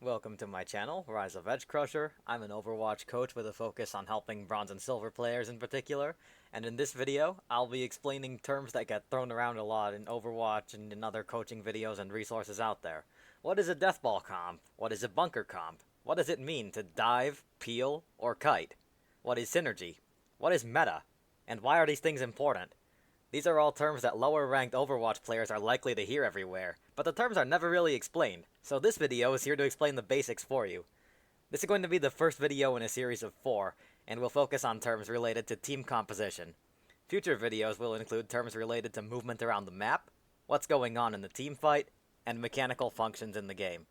Welcome to my channel, Rise of Edge Crusher. I'm an Overwatch coach with a focus on helping bronze and silver players in particular, and in this video, I'll be explaining terms that get thrown around a lot in Overwatch and in other coaching videos and resources out there. What is a deathball comp? What is a bunker comp? What does it mean to dive, peel, or kite? What is synergy? What is meta? And why are these things important? These are all terms that lower-ranked Overwatch players are likely to hear everywhere, but the terms are never really explained, so this video is here to explain the basics for you. This is going to be the first video in a series of 4, and will focus on terms related to team composition. Future videos will include terms related to movement around the map, what's going on in the team fight, and mechanical functions in the game.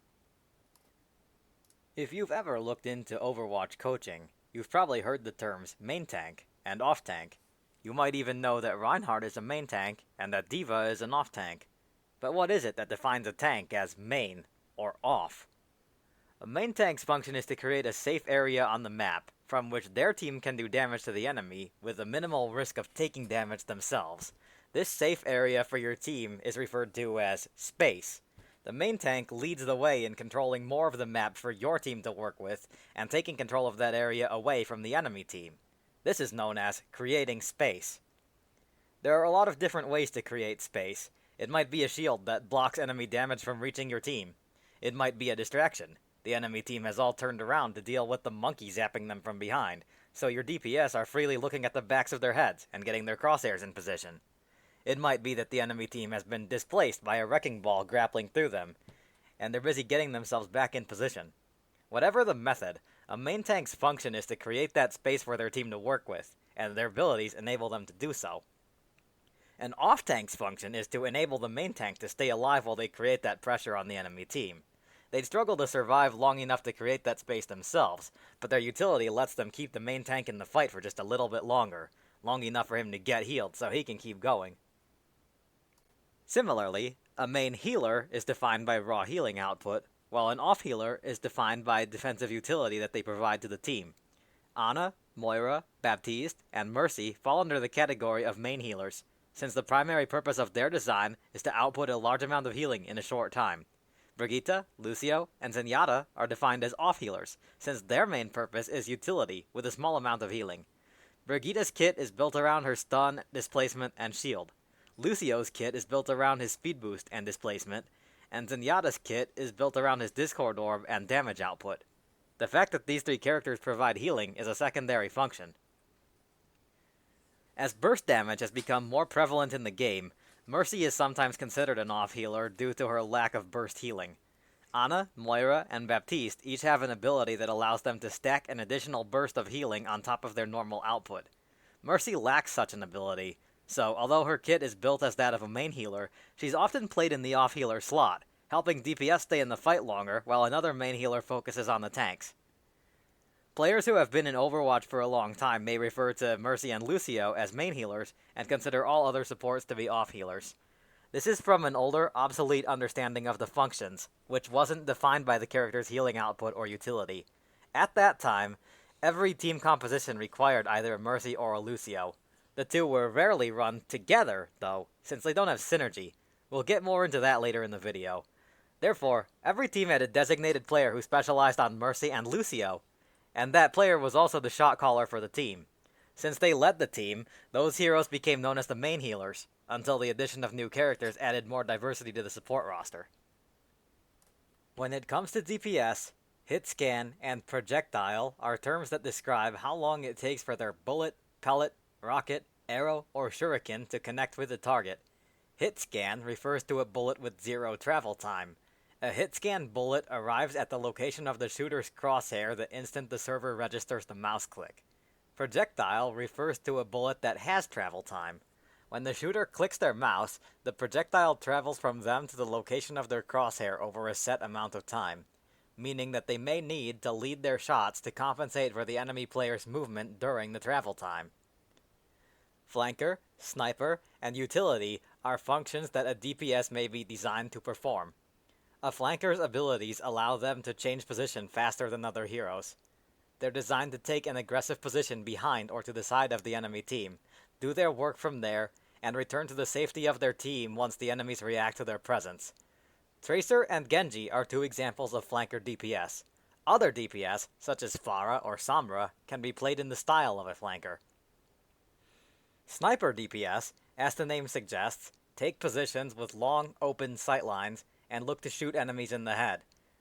If you've ever looked into Overwatch coaching, you've probably heard the terms main tank and off tank. You might even know that Reinhardt is a main tank and that D.Va is an off tank. But what is it that defines a tank as main or off? A main tank's function is to create a safe area on the map from which their team can do damage to the enemy with a minimal risk of taking damage themselves. This safe area for your team is referred to as space. The main tank leads the way in controlling more of the map for your team to work with and taking control of that area away from the enemy team. This is known as creating space. There are a lot of different ways to create space. It might be a shield that blocks enemy damage from reaching your team. It might be a distraction. The enemy team has all turned around to deal with the monkey zapping them from behind, so your DPS are freely looking at the backs of their heads and getting their crosshairs in position. It might be that the enemy team has been displaced by a wrecking ball grappling through them, and they're busy getting themselves back in position. Whatever the method, a main tank's function is to create that space for their team to work with, and their abilities enable them to do so. An off-tank's function is to enable the main tank to stay alive while they create that pressure on the enemy team. They'd struggle to survive long enough to create that space themselves, but their utility lets them keep the main tank in the fight for just a little bit longer, long enough for him to get healed so he can keep going. Similarly, a main healer is defined by raw healing output, while an off-healer is defined by defensive utility that they provide to the team. Ana, Moira, Baptiste, and Mercy fall under the category of main healers, since the primary purpose of their design is to output a large amount of healing in a short time. Brigitte, Lucio, and Zenyatta are defined as off-healers, since their main purpose is utility with a small amount of healing. Brigitte's kit is built around her stun, displacement, and shield. Lucio's kit is built around his speed boost and displacement, and Zenyatta's kit is built around his Discord Orb and damage output. The fact that these 3 characters provide healing is a secondary function. As burst damage has become more prevalent in the game, Mercy is sometimes considered an off-healer due to her lack of burst healing. Ana, Moira, and Baptiste each have an ability that allows them to stack an additional burst of healing on top of their normal output. Mercy lacks such an ability, so although her kit is built as that of a main healer, she's often played in the off-healer slot, helping DPS stay in the fight longer while another main healer focuses on the tanks. Players who have been in Overwatch for a long time may refer to Mercy and Lucio as main healers and consider all other supports to be off-healers. This is from an older, obsolete understanding of the functions, which wasn't defined by the character's healing output or utility. At that time, every team composition required either a Mercy or a Lucio. The two were rarely run together, though, since they don't have synergy. We'll get more into that later in the video. Therefore, every team had a designated player who specialized on Mercy and Lucio, and that player was also the shot caller for the team. Since they led the team, those heroes became known as the main healers, until the addition of new characters added more diversity to the support roster. When it comes to DPS, hit scan and projectile are terms that describe how long it takes for their bullet, pellet, rocket, arrow, or shuriken to connect with the target. Hit scan refers to a bullet with 0 travel time. A hit scan bullet arrives at the location of the shooter's crosshair the instant the server registers the mouse click. Projectile refers to a bullet that has travel time. When the shooter clicks their mouse, the projectile travels from them to the location of their crosshair over a set amount of time, meaning that they may need to lead their shots to compensate for the enemy player's movement during the travel time. Flanker, sniper, and utility are functions that a DPS may be designed to perform. A flanker's abilities allow them to change position faster than other heroes. They're designed to take an aggressive position behind or to the side of the enemy team, do their work from there, and return to the safety of their team once the enemies react to their presence. Tracer and Genji are two examples of flanker DPS. Other DPS, such as Pharah or Sombra, can be played in the style of a flanker. Sniper DPS, as the name suggests, take positions with long, open sightlines and look to shoot enemies in the head.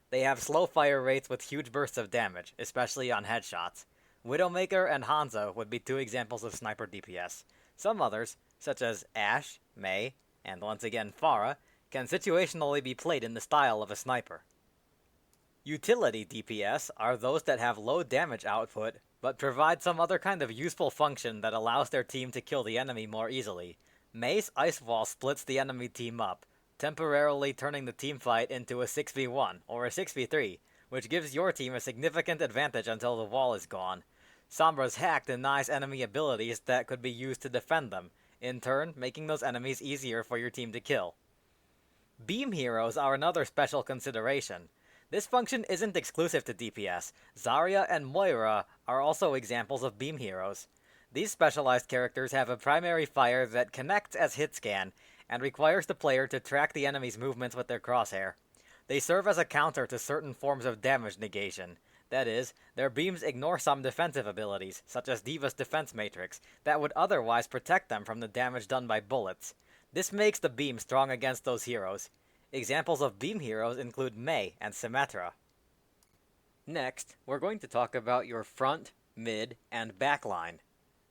They have slow fire rates with huge bursts of damage, especially on headshots. Widowmaker and Hanzo would be two examples of sniper DPS. Some others, such as Ashe, Mei, and once again Pharah, can situationally be played in the style of a sniper. Utility DPS are those that have low damage output, but provide some other kind of useful function that allows their team to kill the enemy more easily. Mei's Ice Wall splits the enemy team up, temporarily turning the team fight into a 6v1 or a 6v3, which gives your team a significant advantage until the wall is gone. Sombra's hack denies enemy abilities that could be used to defend them, in turn making those enemies easier for your team to kill. Beam heroes are another special consideration. This function isn't exclusive to DPS. Zarya and Moira are also examples of beam heroes. These specialized characters have a primary fire that connects as hit scan, and requires the player to track the enemy's movements with their crosshair. They serve as a counter to certain forms of damage negation. That is, their beams ignore some defensive abilities, such as D.Va's defense matrix, that would otherwise protect them from the damage done by bullets. This makes the beam strong against those heroes. Examples of beam heroes include Mei and Symmetra. Next, we're going to talk about your front, mid, and back line.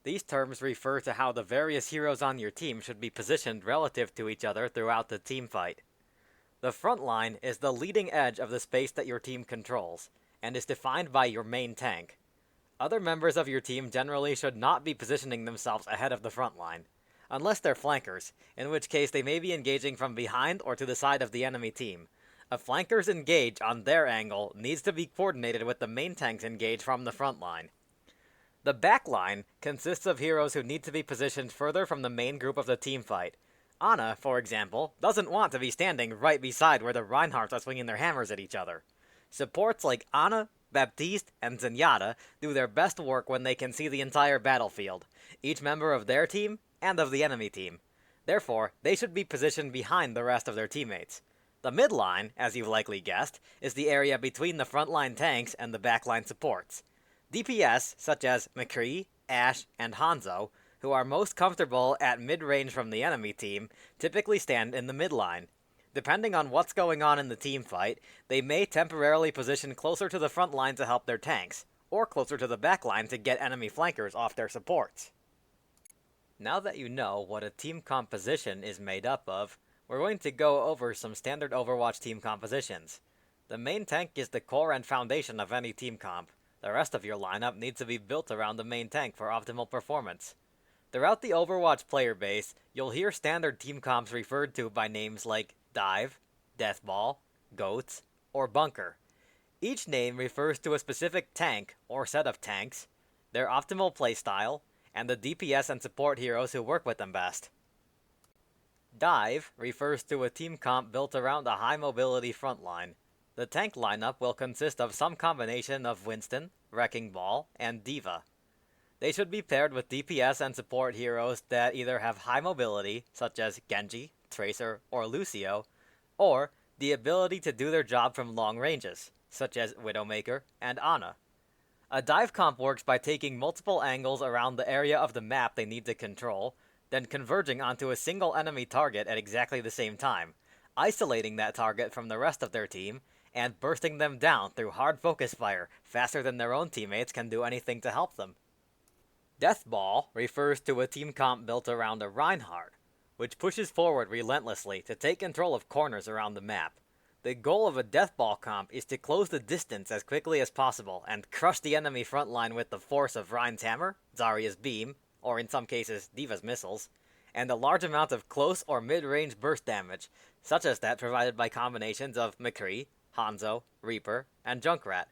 These terms refer to how the various heroes on your team should be positioned relative to each other throughout the team fight. The front line is the leading edge of the space that your team controls, and is defined by your main tank. Other members of your team generally should not be positioning themselves ahead of the front line, unless they're flankers, in which case they may be engaging from behind or to the side of the enemy team. A flanker's engage on their angle needs to be coordinated with the main tank's engage from the front line. The back line consists of heroes who need to be positioned further from the main group of the team fight. Ana, for example, doesn't want to be standing right beside where the Reinhardts are swinging their hammers at each other. Supports like Ana, Baptiste, and Zenyatta do their best work when they can see the entire battlefield, each member of their team and of the enemy team. Therefore, they should be positioned behind the rest of their teammates. The midline, as you've likely guessed, is the area between the frontline tanks and the backline supports. DPS, such as McCree, Ashe, and Hanzo, who are most comfortable at mid-range from the enemy team, typically stand in the midline. Depending on what's going on in the team fight, they may temporarily position closer to the front line to help their tanks, or closer to the back line to get enemy flankers off their supports. Now that you know what a team composition is made up of, we're going to go over some standard Overwatch team compositions. The main tank is the core and foundation of any team comp. The rest of your lineup needs to be built around the main tank for optimal performance. Throughout the Overwatch player base, you'll hear standard team comps referred to by names like Dive, Deathball, Goats, or Bunker. Each name refers to a specific tank or set of tanks, their optimal playstyle, and the DPS and support heroes who work with them best. Dive refers to a team comp built around a high mobility frontline. The tank lineup will consist of some combination of Winston, Wrecking Ball, and D.Va. They should be paired with DPS and support heroes that either have high mobility, such as Genji, Tracer, or Lucio, or the ability to do their job from long ranges, such as Widowmaker and Ana. A dive comp works by taking multiple angles around the area of the map they need to control, then converging onto a single enemy target at exactly the same time, isolating that target from the rest of their team, and bursting them down through hard focus fire faster than their own teammates can do anything to help them. Deathball refers to a team comp built around a Reinhardt, which pushes forward relentlessly to take control of corners around the map. The goal of a Deathball comp is to close the distance as quickly as possible and crush the enemy front line with the force of Rein's hammer, Zarya's beam, or in some cases D.Va's missiles, and a large amount of close or mid-range burst damage, such as that provided by combinations of McCree, Hanzo, Reaper, and Junkrat.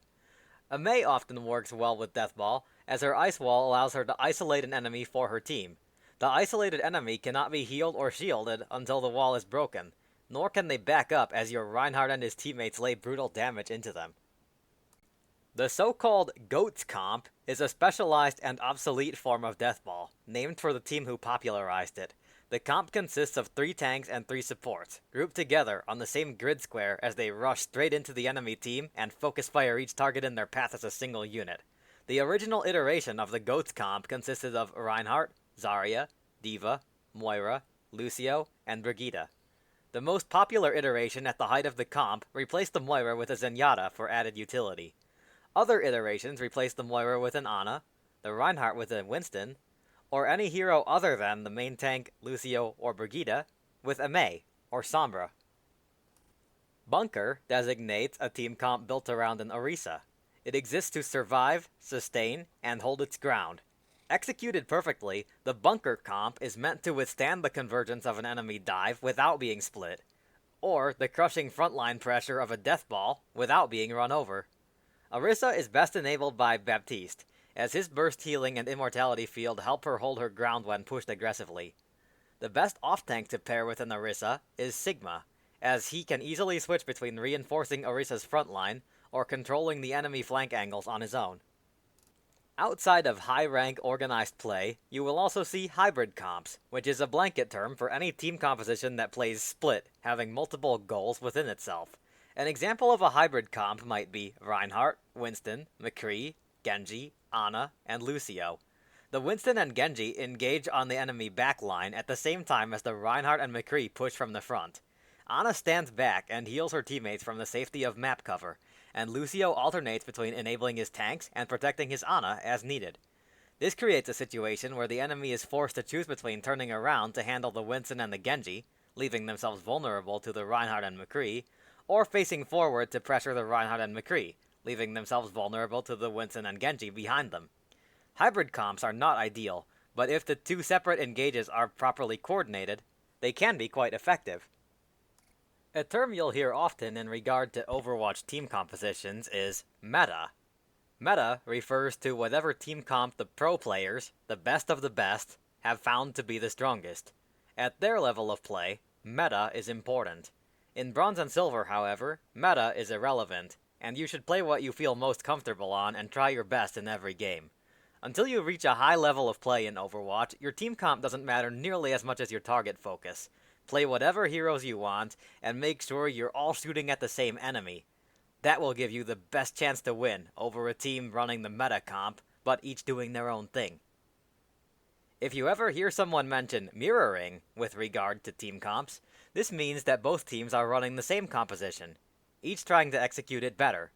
A Mei often works well with Deathball, as her Ice Wall allows her to isolate an enemy for her team. The isolated enemy cannot be healed or shielded until the wall is broken, nor can they back up as your Reinhardt and his teammates lay brutal damage into them. The so-called Goats comp is a specialized and obsolete form of Deathball, named for the team who popularized it. The comp consists of 3 tanks and 3 supports, grouped together on the same grid square as they rush straight into the enemy team and focus fire each target in their path as a single unit. The original iteration of the GOATS comp consisted of Reinhardt, Zarya, D.Va, Moira, Lucio, and Brigitte. The most popular iteration at the height of the comp replaced the Moira with a Zenyatta for added utility. Other iterations replaced the Moira with an Ana, the Reinhardt with a Winston, or any hero other than the main tank, Lucio, or Brigitte, with a Mei, or Sombra. Bunker designates a team comp built around an Orisa. It exists to survive, sustain, and hold its ground. Executed perfectly, the Bunker comp is meant to withstand the convergence of an enemy dive without being split, or the crushing frontline pressure of a death ball without being run over. Orisa is best enabled by Baptiste, as his burst healing and immortality field help her hold her ground when pushed aggressively. The best off-tank to pair with an Orisa is Sigma, as he can easily switch between reinforcing Orisa's frontline or controlling the enemy flank angles on his own. Outside of high-rank organized play, you will also see hybrid comps, which is a blanket term for any team composition that plays split, having multiple goals within itself. An example of a hybrid comp might be Reinhardt, Winston, McCree, Genji, Ana, and Lucio. The Winston and Genji engage on the enemy backline at the same time as the Reinhardt and McCree push from the front. Ana stands back and heals her teammates from the safety of map cover, and Lucio alternates between enabling his tanks and protecting his Ana as needed. This creates a situation where the enemy is forced to choose between turning around to handle the Winston and the Genji, leaving themselves vulnerable to the Reinhardt and McCree, or facing forward to pressure the Reinhardt and McCree, leaving themselves vulnerable to the Winston and Genji behind them. Hybrid comps are not ideal, but if the two separate engages are properly coordinated, they can be quite effective. A term you'll hear often in regard to Overwatch team compositions is meta. Meta refers to whatever team comp the pro players, the best of the best, have found to be the strongest. At their level of play, meta is important. In Bronze and Silver, however, meta is irrelevant, and you should play what you feel most comfortable on and try your best in every game. Until you reach a high level of play in Overwatch, your team comp doesn't matter nearly as much as your target focus. Play whatever heroes you want, and make sure you're all shooting at the same enemy. That will give you the best chance to win over a team running the meta comp, but each doing their own thing. If you ever hear someone mention mirroring with regard to team comps, this means that both teams are running the same composition, each trying to execute it better.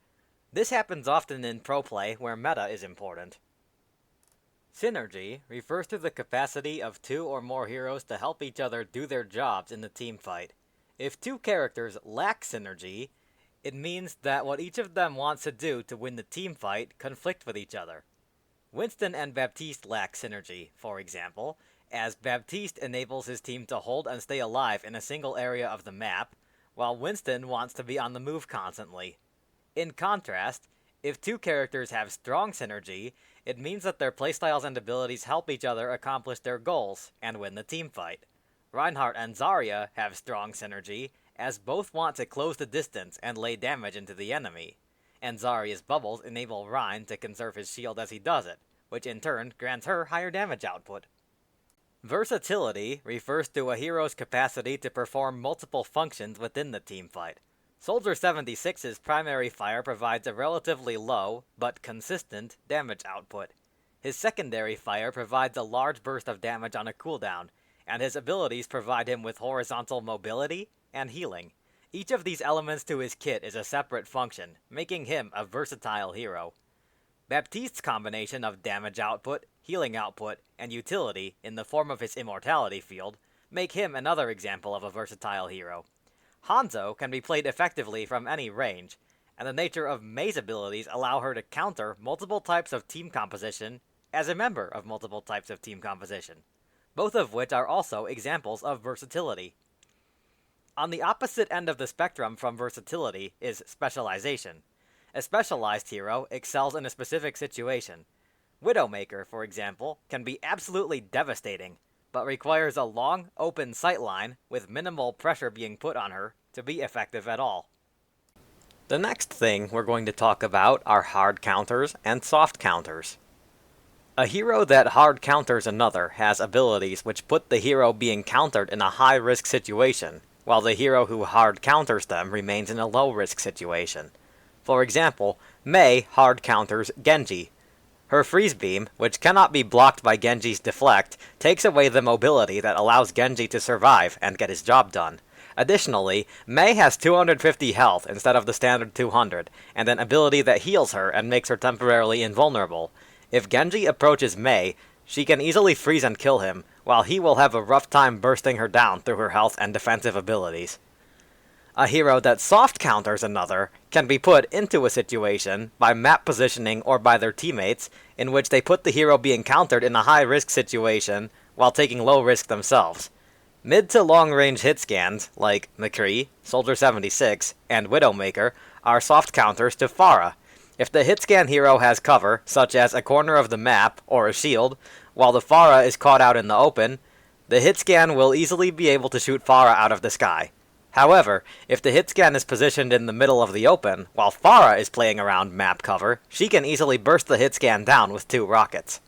This happens often in pro play where meta is important. Synergy refers to the capacity of 2 or more heroes to help each other do their jobs in the team fight. If 2 characters lack synergy, it means that what each of them wants to do to win the team fight conflict with each other. Winston and Baptiste lack synergy, for example, as Baptiste enables his team to hold and stay alive in a single area of the map, while Winston wants to be on the move constantly. In contrast, if 2 characters have strong synergy, it means that their playstyles and abilities help each other accomplish their goals and win the team fight. Reinhardt and Zarya have strong synergy, as both want to close the distance and lay damage into the enemy, and Zarya's bubbles enable Rein to conserve his shield as he does it, which in turn grants her higher damage output. Versatility refers to a hero's capacity to perform multiple functions within the team fight. Soldier 76's primary fire provides a relatively low, but consistent, damage output. His secondary fire provides a large burst of damage on a cooldown, and his abilities provide him with horizontal mobility and healing. Each of these elements to his kit is a separate function, making him a versatile hero. Baptiste's combination of damage output, healing output, and utility in the form of his immortality field make him another example of a versatile hero. Hanzo can be played effectively from any range, and the nature of Mei's abilities allow her to counter multiple types of team composition as a member of multiple types of team composition, both of which are also examples of versatility. On the opposite end of the spectrum from versatility is specialization. A specialized hero excels in a specific situation. Widowmaker, for example, can be absolutely devastating, but requires a long, open sightline with minimal pressure being put on her to be effective at all. The next thing we're going to talk about are hard counters and soft counters. A hero that hard counters another has abilities which put the hero being countered in a high-risk situation, while the hero who hard counters them remains in a low-risk situation. For example, Mei hard counters Genji. Her freeze beam, which cannot be blocked by Genji's deflect, takes away the mobility that allows Genji to survive and get his job done. Additionally, Mei has 250 health instead of the standard 200, and an ability that heals her and makes her temporarily invulnerable. If Genji approaches Mei, she can easily freeze and kill him, while he will have a rough time bursting her down through her health and defensive abilities. A hero that soft counters another can be put into a situation by map positioning or by their teammates in which they put the hero being countered in a high-risk situation while taking low risk themselves. Mid to long-range hit scans, like McCree, Soldier 76, and Widowmaker, are soft counters to Pharah. If the hit scan hero has cover, such as a corner of the map or a shield, while the Pharah is caught out in the open, the hit scan will easily be able to shoot Pharah out of the sky. However, if the hit scan is positioned in the middle of the open, while Pharah is playing around map cover, she can easily burst the hit scan down with 2 rockets.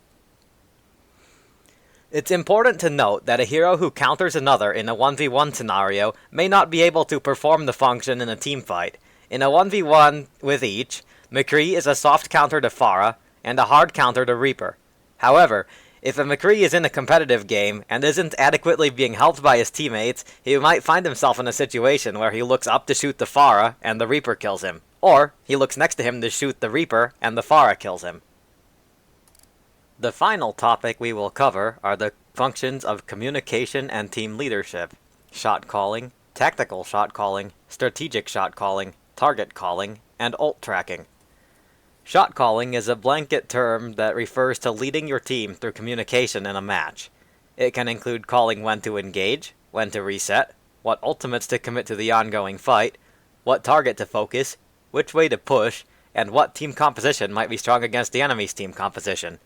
It's important to note that a hero who counters another in a 1v1 scenario may not be able to perform the function in a teamfight. In a 1v1 with each, McCree is a soft counter to Pharah, and a hard counter to Reaper. However, if a McCree is in a competitive game and isn't adequately being helped by his teammates, he might find himself in a situation where he looks up to shoot the Pharah and the Reaper kills him. Or, he looks next to him to shoot the Reaper and the Pharah kills him. The final topic we will cover are the functions of communication and team leadership: shot calling, tactical shot calling, strategic shot calling, target calling, and ult tracking. Shot calling is a blanket term that refers to leading your team through communication in a match. It can include calling when to engage, when to reset, what ultimates to commit to the ongoing fight, what target to focus, which way to push, and what team composition might be strong against the enemy's team composition.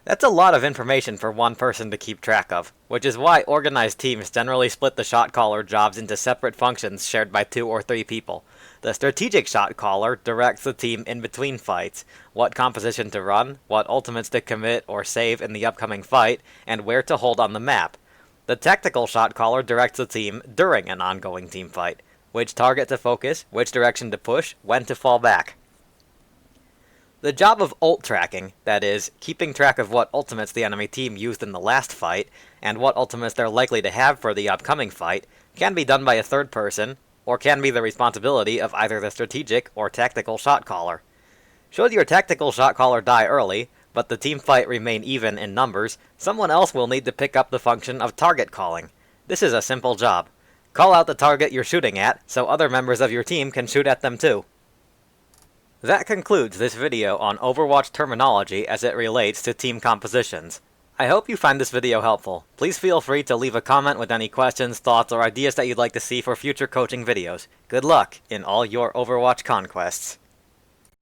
That's a lot of information for one person to keep track of, which is why organized teams generally split the shot caller jobs into separate functions shared by 2 or 3 people. The strategic shot caller directs the team in between fights, what composition to run, what ultimates to commit or save in the upcoming fight, and where to hold on the map. The tactical shot caller directs the team during an ongoing team fight, which target to focus, which direction to push, when to fall back. The job of ult tracking, that is, keeping track of what ultimates the enemy team used in the last fight, and what ultimates they're likely to have for the upcoming fight, can be done by a third person, or can be the responsibility of either the strategic or tactical shot caller. Should your tactical shot caller die early, but the team fight remain even in numbers, someone else will need to pick up the function of target calling. This is a simple job. Call out the target you're shooting at, so other members of your team can shoot at them too. That concludes this video on Overwatch terminology as it relates to team compositions. I hope you find this video helpful. Please feel free to leave a comment with any questions, thoughts, or ideas that you'd like to see for future coaching videos. Good luck in all your Overwatch conquests.